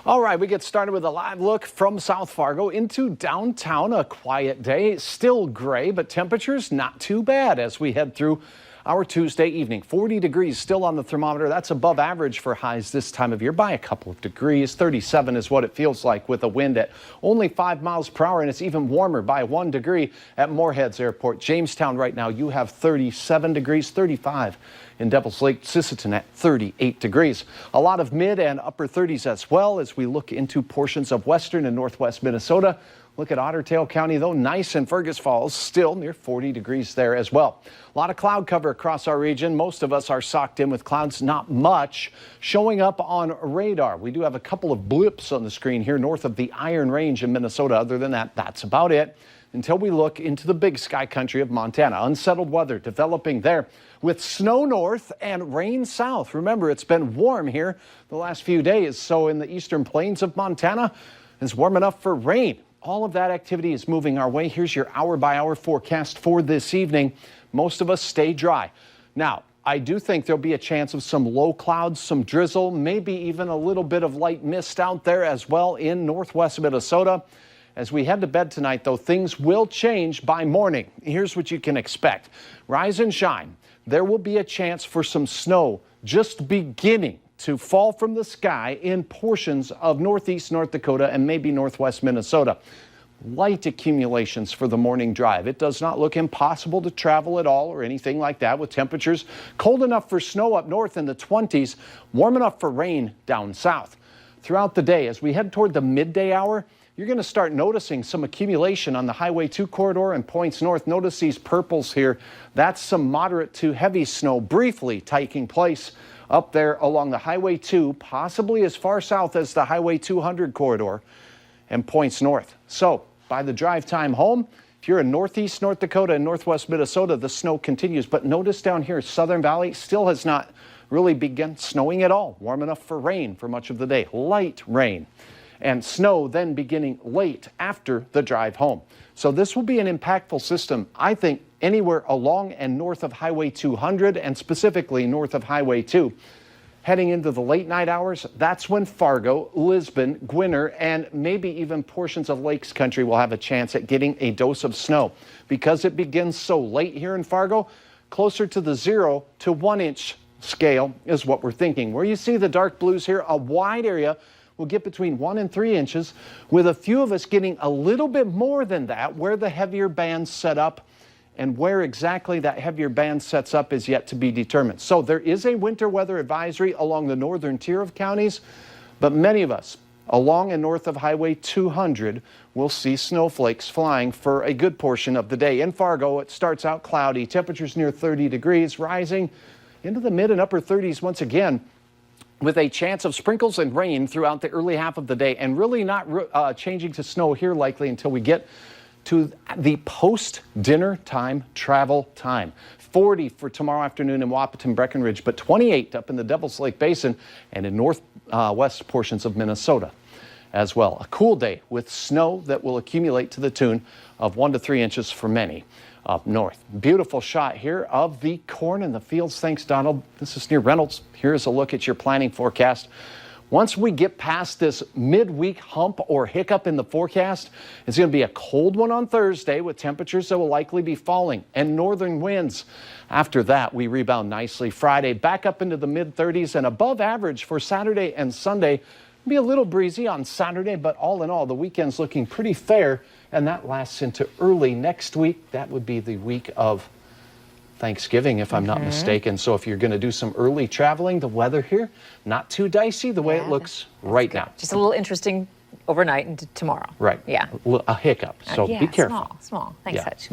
All right, we get started with a live look from South Fargo into downtown. A quiet day, still gray, but temperatures not too bad as we head through our Tuesday evening. 40 degrees still on the thermometer. That's above average for highs this time of year by a couple of degrees. 37 is what it feels like with a wind at only 5 miles per hour, and it's even warmer by 1 degree at Moorheads Airport. Jamestown right now, you have 37 degrees, 35 in Devil's Lake, Sisseton at 38 degrees. A lot of mid and upper 30s as well as we look into portions of western and northwest Minnesota. Look at Otter Tail County, though, nice in Fergus Falls, still near 40 degrees there as well. A lot of cloud cover across our region. Most of us are socked in with clouds, not much showing up on radar. We do have a couple of blips on the screen here north of the Iron Range in Minnesota. Other than that, that's about it until we look into the big sky country of Montana. Unsettled weather developing there with snow north and rain south. Remember, it's been warm here the last few days, so in the eastern plains of Montana, it's warm enough for rain. All of that activity is moving our way. Here's your hour-by-hour forecast for this evening. Most of us stay dry. Now, I do think there'll be a chance of some low clouds, some drizzle, maybe even a little bit of light mist out there as well in northwest Minnesota. As we head to bed tonight, though, things will change by morning. Here's what you can expect. Rise and shine. There will be a chance for some snow just beginning to fall from the sky in portions of northeast North Dakota and maybe northwest Minnesota. Light accumulations for the morning drive. It does not look impossible to travel at all or anything like that, with temperatures cold enough for snow up north in the 20s, warm enough for rain down south. Throughout the day, as we head toward the midday hour, you're going to start noticing some accumulation on the Highway 2 corridor and points north. Notice these purples here. That's some moderate to heavy snow briefly taking place up there along the Highway 2, possibly as far south as the Highway 200 corridor and points north. So by the drive time home, if you're in northeast North Dakota and northwest Minnesota, the snow continues. But notice down here, Southern Valley still has not really begun snowing at all. Warm enough for rain for much of the day. Light rain and snow then beginning late after the drive home. So this will be an impactful system, I think, anywhere along and north of Highway 200 and specifically north of Highway 2. Heading into the late night hours, that's when Fargo, Lisbon, Gwinner, and maybe even portions of Lakes Country will have a chance at getting a dose of snow. Because it begins so late here in Fargo, closer to the 0 to 1 inch scale is what we're thinking. Where you see the dark blues here, a wide area will get between 1 and 3 inches, with a few of us getting a little bit more than that where the heavier bands set up. And where exactly that heavier band sets up is yet to be determined. So there is a winter weather advisory along the northern tier of counties, but many of us along and north of Highway 200 will see snowflakes flying for a good portion of the day. In Fargo, it starts out cloudy, temperatures near 30 degrees, rising into the mid and upper 30s once again, with a chance of sprinkles and rain throughout the early half of the day, and really not changing to snow here likely until we get to the post-dinner time travel time. 40 for tomorrow afternoon in Wahpeton, Breckenridge, but 28 up in the Devil's Lake Basin and in northwest portions of Minnesota as well. A cool day with snow that will accumulate to the tune of 1 to 3 inches for many up north. Beautiful shot here of the corn in the fields. Thanks, Donald. This is near Reynolds. Here's a look at your planning forecast. Once we get past this midweek hump or hiccup in the forecast, it's going to be a cold one on Thursday with temperatures that will likely be falling and northern winds. After that, we rebound nicely. Friday, back up into the mid-30s and above average for Saturday and Sunday. Be a little breezy on Saturday, but all in all, the weekend's looking pretty fair, and that lasts into early next week. That would be the week of Thanksgiving, if I'm not mistaken. So if you're going to do some early traveling, the weather here, not too dicey the way it looks right now. Just a little interesting overnight and tomorrow. Right. Yeah. A hiccup. So be careful. Small. Thanks, Hutch.